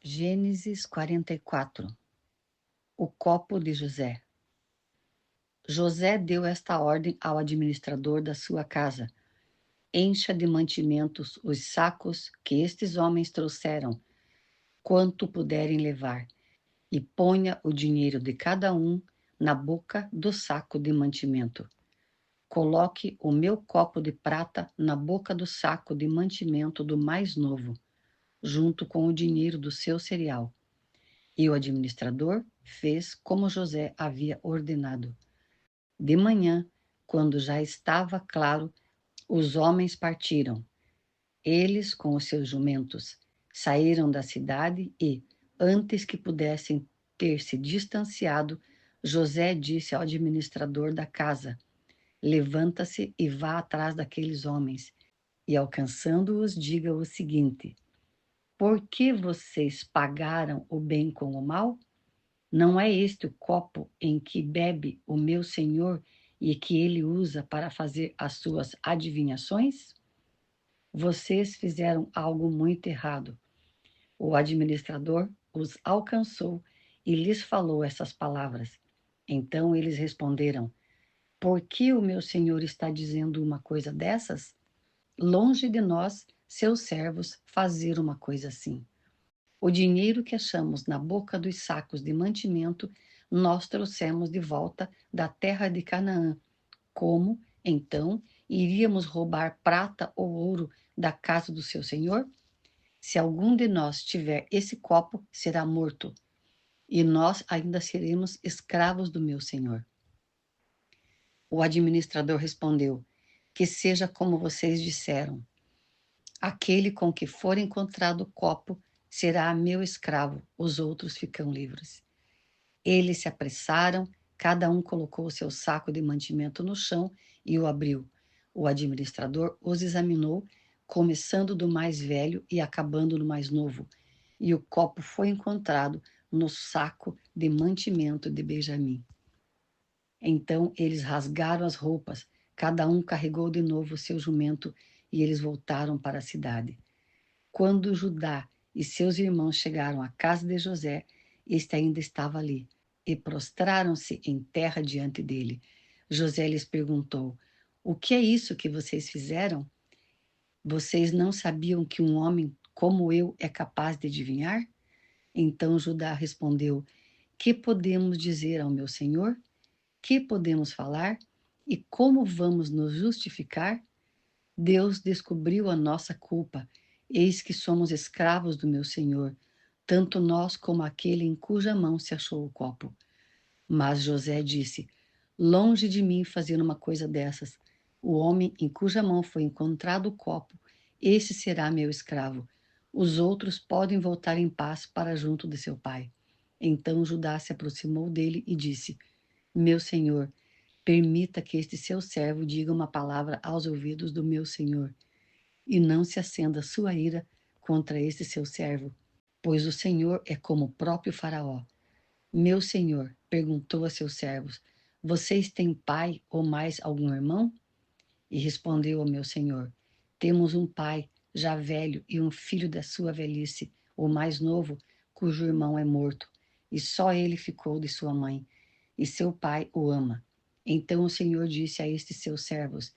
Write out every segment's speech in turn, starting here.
Gênesis 44. O copo de José. José deu esta ordem ao administrador da sua casa: encha de mantimentos os sacos que estes homens trouxeram, quanto puderem levar, e ponha o dinheiro de cada um na boca do saco de mantimento. Coloque o meu copo de prata na boca do saco de mantimento do mais novo, junto com o dinheiro do seu cereal. E o administrador fez como José havia ordenado. De manhã, quando já estava claro, os homens partiram. Eles, com os seus jumentos, saíram da cidade e, antes que pudessem ter se distanciado, José disse ao administrador da casa: levanta-se e vá atrás daqueles homens, e alcançando-os, diga o seguinte: por que vocês pagaram o bem com o mal? Não é este o copo em que bebe o meu senhor e que ele usa para fazer as suas adivinhações? Vocês fizeram algo muito errado. O administrador os alcançou e lhes falou essas palavras. Então eles responderam: por que o meu senhor está dizendo uma coisa dessas? Longe de nós, seus servos, fazer uma coisa assim. O dinheiro que achamos na boca dos sacos de mantimento, nós trouxemos de volta da terra de Canaã. Como, então, iríamos roubar prata ou ouro da casa do seu senhor? Se algum de nós tiver esse copo, será morto, e nós ainda seremos escravos do meu senhor. O administrador respondeu: que seja como vocês disseram. Aquele com que for encontrado o copo será meu escravo, os outros ficam livres. Eles se apressaram, cada um colocou o seu saco de mantimento no chão e o abriu. O administrador os examinou, começando do mais velho e acabando no mais novo, e o copo foi encontrado no saco de mantimento de Benjamim. Então eles rasgaram as roupas, cada um carregou de novo o seu jumento e eles voltaram para a cidade. Quando Judá e seus irmãos chegaram à casa de José, este ainda estava ali, e prostraram-se em terra diante dele. José lhes perguntou: o que é isso que vocês fizeram? Vocês não sabiam que um homem como eu é capaz de adivinhar? Então Judá respondeu: que podemos dizer ao meu senhor? Que podemos falar? E como vamos nos justificar? Deus descobriu a nossa culpa. Eis que somos escravos do meu Senhor, tanto nós como aquele em cuja mão se achou o copo. Mas José disse: longe de mim fazer uma coisa dessas. O homem em cuja mão foi encontrado o copo, esse será meu escravo. Os outros podem voltar em paz para junto de seu pai. Então Judá se aproximou dele e disse: meu senhor, permita que este seu servo diga uma palavra aos ouvidos do meu senhor, e não se acenda sua ira contra este seu servo, pois o Senhor é como o próprio Faraó. Meu senhor perguntou a seus servos: vocês têm pai ou mais algum irmão? E respondeu ao meu senhor: temos um pai já velho e um filho da sua velhice, o mais novo, cujo irmão é morto, e só ele ficou de sua mãe, e seu pai o ama. Então o Senhor disse a estes seus servos: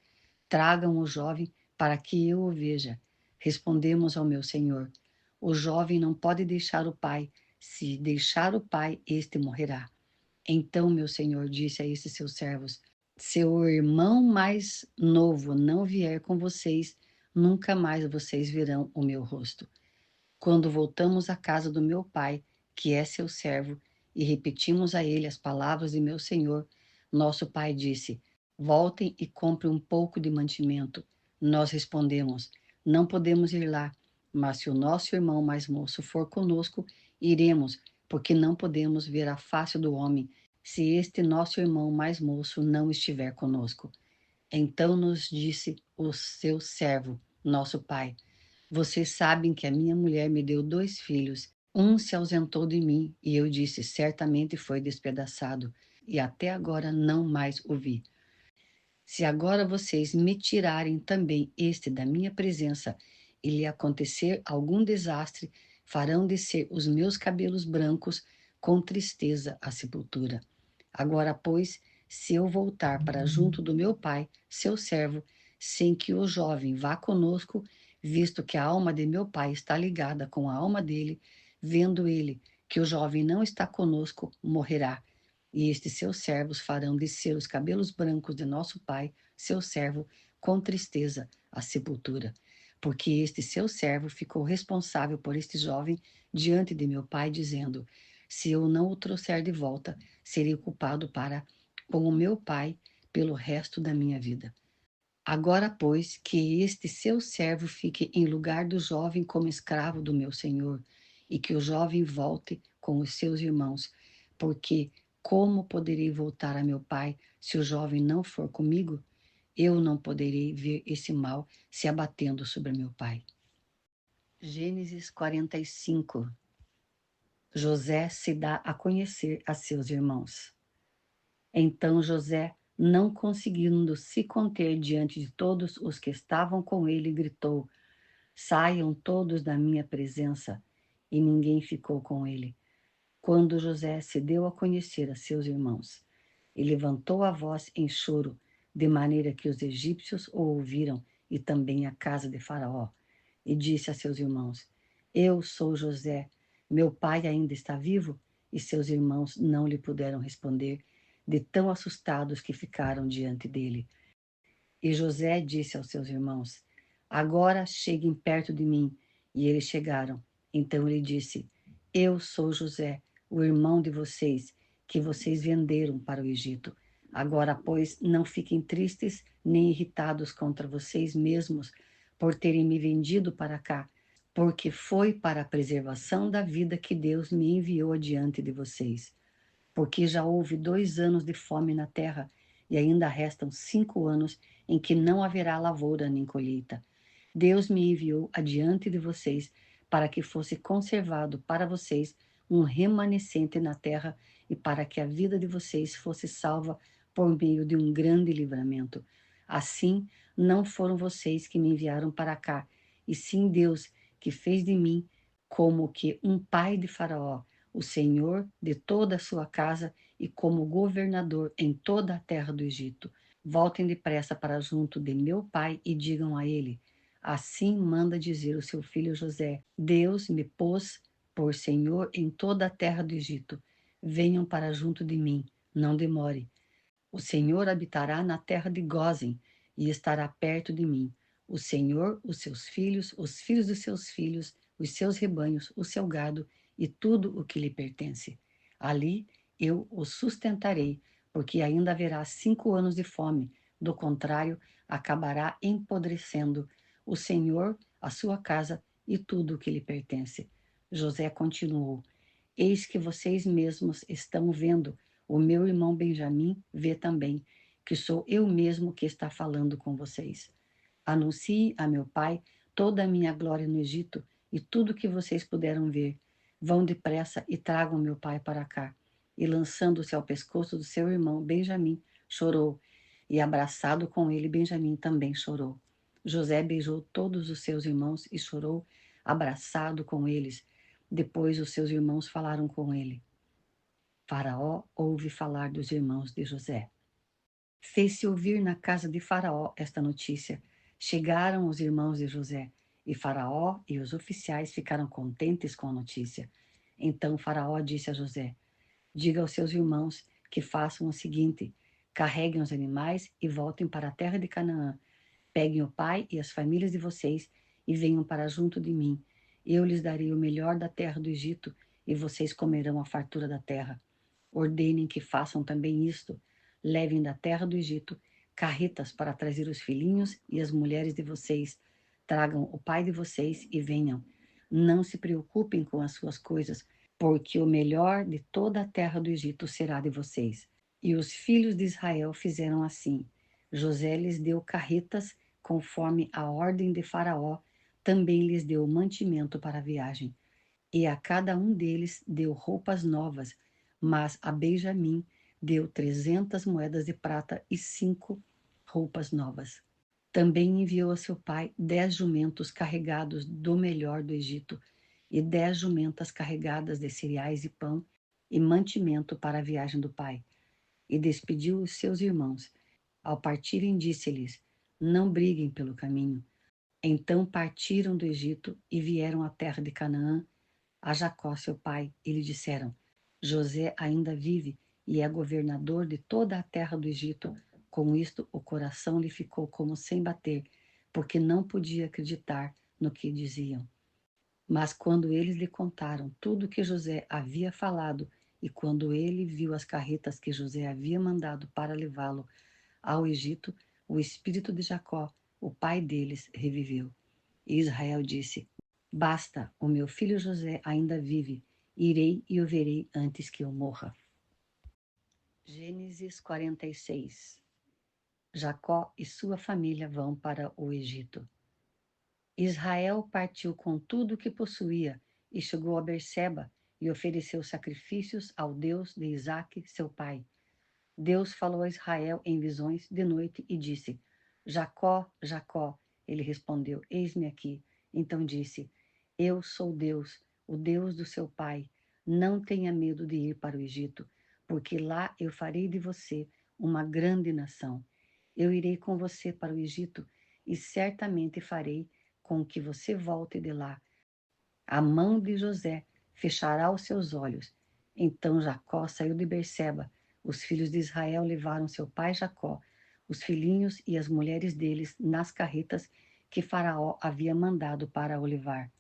tragam o jovem para que eu o veja. Respondemos ao meu senhor: o jovem não pode deixar o pai. Se deixar o pai, este morrerá. Então meu senhor disse a estes seus servos: se o irmão mais novo não vier com vocês, nunca mais vocês verão o meu rosto. Quando voltamos à casa do meu pai, que é seu servo, e repetimos a ele as palavras de meu senhor, nosso pai disse: voltem e comprem um pouco de mantimento. Nós respondemos: não podemos ir lá, mas se o nosso irmão mais moço for conosco, iremos, porque não podemos ver a face do homem, se este nosso irmão mais moço não estiver conosco. Então nos disse o seu servo, nosso pai: vocês sabem que a minha mulher me deu 2 filhos. Um se ausentou de mim e eu disse: certamente foi despedaçado, e até agora não mais o vi. Se agora vocês me tirarem também este da minha presença e lhe acontecer algum desastre, farão descer os meus cabelos brancos com tristeza à sepultura. Agora, pois, se eu voltar para junto do meu pai, seu servo, sem que o jovem vá conosco, visto que a alma de meu pai está ligada com a alma dele, vendo ele que o jovem não está conosco, morrerá. E estes seus servos farão descer os cabelos brancos de nosso pai, seu servo, com tristeza à sepultura. Porque este seu servo ficou responsável por este jovem diante de meu pai, dizendo: se eu não o trouxer de volta, serei culpado para com o meu pai pelo resto da minha vida. Agora, pois, que este seu servo fique em lugar do jovem como escravo do meu senhor, e que o jovem volte com os seus irmãos, porque como poderei voltar a meu pai se o jovem não for comigo? Eu não poderei ver esse mal se abatendo sobre meu pai. Gênesis 45. José se dá a conhecer a seus irmãos. Então José, não conseguindo se conter diante de todos os que estavam com ele, gritou: saiam todos da minha presença. E ninguém ficou com ele. Quando José se deu a conhecer a seus irmãos, e levantou a voz em choro, de maneira que os egípcios o ouviram, e também a casa de Faraó, e disse a seus irmãos: eu sou José, meu pai ainda está vivo? E seus irmãos não lhe puderam responder, de tão assustados que ficaram diante dele. E José disse aos seus irmãos: agora cheguem perto de mim. E eles chegaram. Então ele disse: eu sou José, o irmão de vocês, que vocês venderam para o Egito. Agora, pois, não fiquem tristes nem irritados contra vocês mesmos por terem me vendido para cá, porque foi para a preservação da vida que Deus me enviou adiante de vocês. Porque já houve 2 anos de fome na terra, e ainda restam 5 anos em que não haverá lavoura nem colheita. Deus me enviou adiante de vocês para que fosse conservado para vocês um remanescente na terra e para que a vida de vocês fosse salva por meio de um grande livramento. Assim, não foram vocês que me enviaram para cá, e sim Deus, que fez de mim como que um pai de Faraó, o senhor de toda a sua casa e como governador em toda a terra do Egito. Voltem depressa para junto de meu pai e digam a ele: assim manda dizer o seu filho José: Deus me pôs por senhor em toda a terra do Egito. Venham para junto de mim, não demore. O Senhor habitará na terra de Gósen e estará perto de mim. O Senhor, os seus filhos, os filhos dos seus filhos, os seus rebanhos, o seu gado e tudo o que lhe pertence. Ali eu o sustentarei, porque ainda haverá 5 anos de fome. Do contrário, acabará empodrecendo o Senhor, a sua casa e tudo o que lhe pertence. José continuou: eis que vocês mesmos estão vendo, o meu irmão Benjamim vê também, que sou eu mesmo que está falando com vocês. Anuncie a meu pai toda a minha glória no Egito e tudo que vocês puderam ver. Vão depressa e tragam meu pai para cá. E lançando-se ao pescoço do seu irmão Benjamim, chorou, e abraçado com ele Benjamim também chorou. José beijou todos os seus irmãos e chorou, abraçado com eles. Depois os seus irmãos falaram com ele. Faraó ouve falar dos irmãos de José. Fez-se ouvir na casa de Faraó esta notícia. Chegaram os irmãos de José, e Faraó e os oficiais ficaram contentes com a notícia. Então Faraó disse a José: diga aos seus irmãos que façam o seguinte: carreguem os animais e voltem para a terra de Canaã. Peguem o pai e as famílias de vocês e venham para junto de mim. Eu lhes darei o melhor da terra do Egito e vocês comerão a fartura da terra. Ordenem que façam também isto: levem da terra do Egito carretas para trazer os filhinhos e as mulheres de vocês. Tragam o pai de vocês e venham. Não se preocupem com as suas coisas, porque o melhor de toda a terra do Egito será de vocês. E os filhos de Israel fizeram assim. José lhes deu carretas conforme a ordem de Faraó, também lhes deu mantimento para a viagem. E a cada um deles deu roupas novas, mas a Benjamim deu 300 moedas de prata e 5 roupas novas. Também enviou a seu pai 10 jumentos carregados do melhor do Egito, e 10 jumentas carregadas de cereais e pão e mantimento para a viagem do pai. E despediu os seus irmãos. Ao partirem, disse-lhes: Não briguem pelo caminho. Então partiram do Egito e vieram à terra de Canaã, a Jacó, seu pai, e lhe disseram: José ainda vive e é governador de toda a terra do Egito. Com isto, o coração lhe ficou como sem bater, porque não podia acreditar no que diziam. Mas quando eles lhe contaram tudo o que José havia falado, e quando ele viu as carretas que José havia mandado para levá-lo ao Egito, o espírito de Jacó, o pai deles, reviveu. E Israel disse: Basta, o meu filho José ainda vive, irei e o verei antes que eu morra. Gênesis 46. Jacó e sua família vão para o Egito. Israel partiu com tudo o que possuía e chegou a Berseba e ofereceu sacrifícios ao Deus de Isaque, seu pai. Deus falou a Israel em visões de noite e disse: Jacó, Jacó. Ele respondeu: Eis-me aqui. Então disse: Eu sou Deus, o Deus do seu pai. Não tenha medo de ir para o Egito, porque lá eu farei de você uma grande nação. Eu irei com você para o Egito e certamente farei com que você volte de lá. A mão de José fechará os seus olhos. Então Jacó saiu de Berseba. Os filhos de Israel levaram seu pai Jacó, os filhinhos e as mulheres deles nas carretas que Faraó havia mandado para o levar.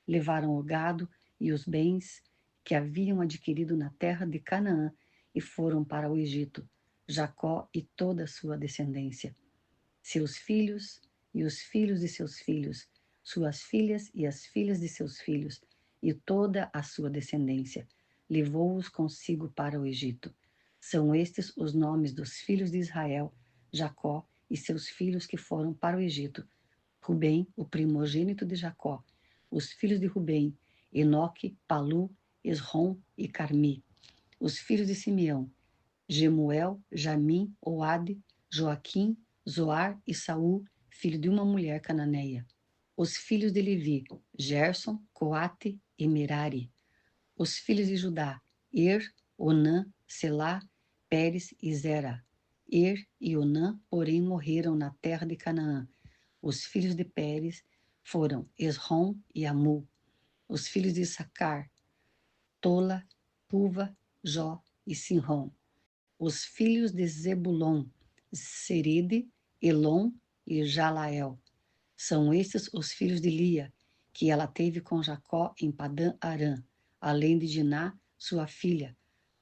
Levaram o gado e os bens que haviam adquirido na terra de Canaã e foram para o Egito, Jacó e toda a sua descendência, seus filhos e os filhos de seus filhos, suas filhas e as filhas de seus filhos, e toda a sua descendência. Levou-os consigo para o Egito. São estes os nomes dos filhos de Israel, Jacó e seus filhos que foram para o Egito. Rubem, o primogênito de Jacó. Os filhos de Rubem, Enoque, Palu, Esrom e Carmi. Os filhos de Simeão, Gemuel, Jamim, Oade, Joaquim, Zoar e Saul, filho de uma mulher cananeia. Os filhos de Levi, Gerson, Coate e Merari. Os filhos de Judá, Onã, Selá, Pérez e Zera. E Onã, porém, morreram na terra de Canaã. Os filhos de Pérez foram Esrom e Amu. Os filhos de Issacar, Tola, Puva, Jó e Sinrom. Os filhos de Zebulon, Serede, Elon e Jalael. São estes os filhos de Lia, que ela teve com Jacó em Padã Arã, além de Diná, sua filha.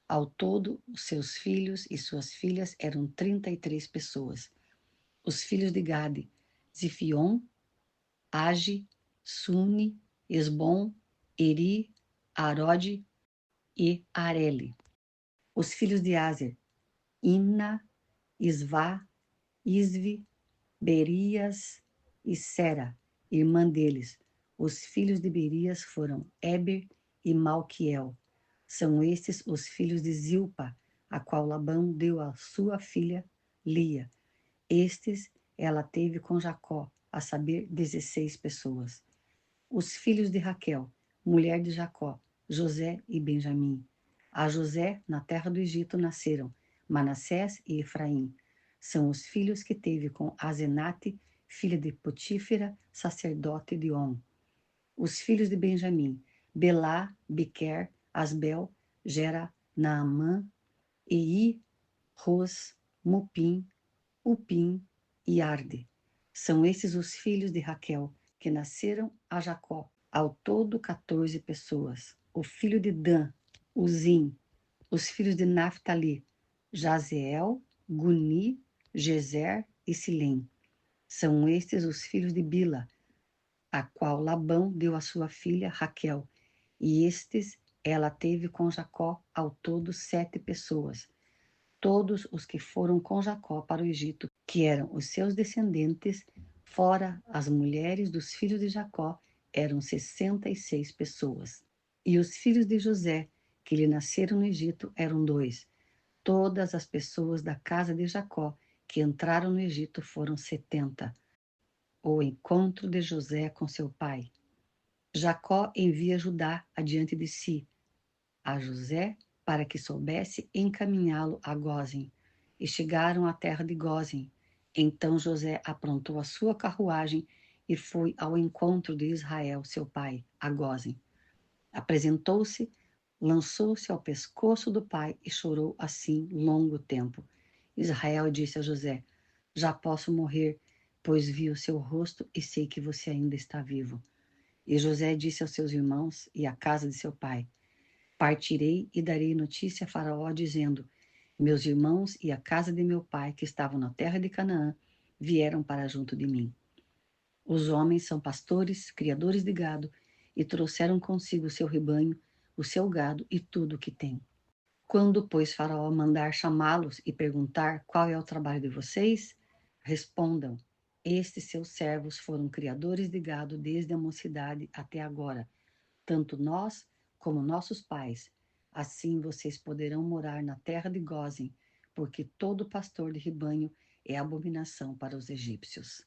Ao todo, os seus filhos e suas filhas eram 33 pessoas. Os filhos de Gade, Zifion, Age, Suni, Esbom, Eri, Arode e Areli. Os filhos de Azer, Imna, Isvá, Isvi, Berias e Sera, irmã deles. Os filhos de Berias foram Eber e Malquiel. São estes os filhos de Zilpa, a qual Labão deu à sua filha Lia. Estes ela teve com Jacó, a saber, 16 pessoas. Os filhos de Raquel, mulher de Jacó, José e Benjamim. A José, na terra do Egito, nasceram Manassés e Efraim. São os filhos que teve com Azenate, filha de Potífera, sacerdote de On. Os filhos de Benjamim, Belá, Bequer, Asbel, Gera, Naamã, Ei, Ros, Mupim, Upim e Arde. São esses os filhos de Raquel, que nasceram a Jacó, ao todo 14 pessoas. O filho de Dan, Uzim. Os filhos de Naphtali, Jazeel, Guni, Gezer e Silém. São estes os filhos de Bila, a qual Labão deu à sua filha Raquel, e estes ela teve com Jacó ao todo 7 pessoas. Todos os que foram com Jacó para o Egito, que eram os seus descendentes, fora as mulheres dos filhos de Jacó, eram 66 pessoas. E os filhos de José, que lhe nasceram no Egito, eram 2. Todas as pessoas da casa de Jacó que entraram no Egito foram 70. O encontro de José com seu pai. Jacó envia Judá adiante de si, a José, para que soubesse encaminhá-lo a Gósen. E chegaram à terra de Gósen. Então José aprontou a sua carruagem e foi ao encontro de Israel, seu pai, a Gósen. Apresentou-se, lançou-se ao pescoço do pai e chorou assim longo tempo. Israel disse a José: Já posso morrer, pois vi o seu rosto e sei que você ainda está vivo. E José disse aos seus irmãos e à casa de seu pai: Partirei e darei notícia a Faraó, dizendo: Meus irmãos e a casa de meu pai, que estavam na terra de Canaã, vieram para junto de mim. Os homens são pastores, criadores de gado, e trouxeram consigo o seu rebanho, o seu gado e tudo o que tem. Quando, pois, Faraó mandar chamá-los e perguntar qual é o trabalho de vocês, respondam: Estes seus servos foram criadores de gado desde a mocidade até agora, tanto nós como nossos pais. Assim vocês poderão morar na terra de Gósen, porque todo pastor de rebanho é abominação para os egípcios.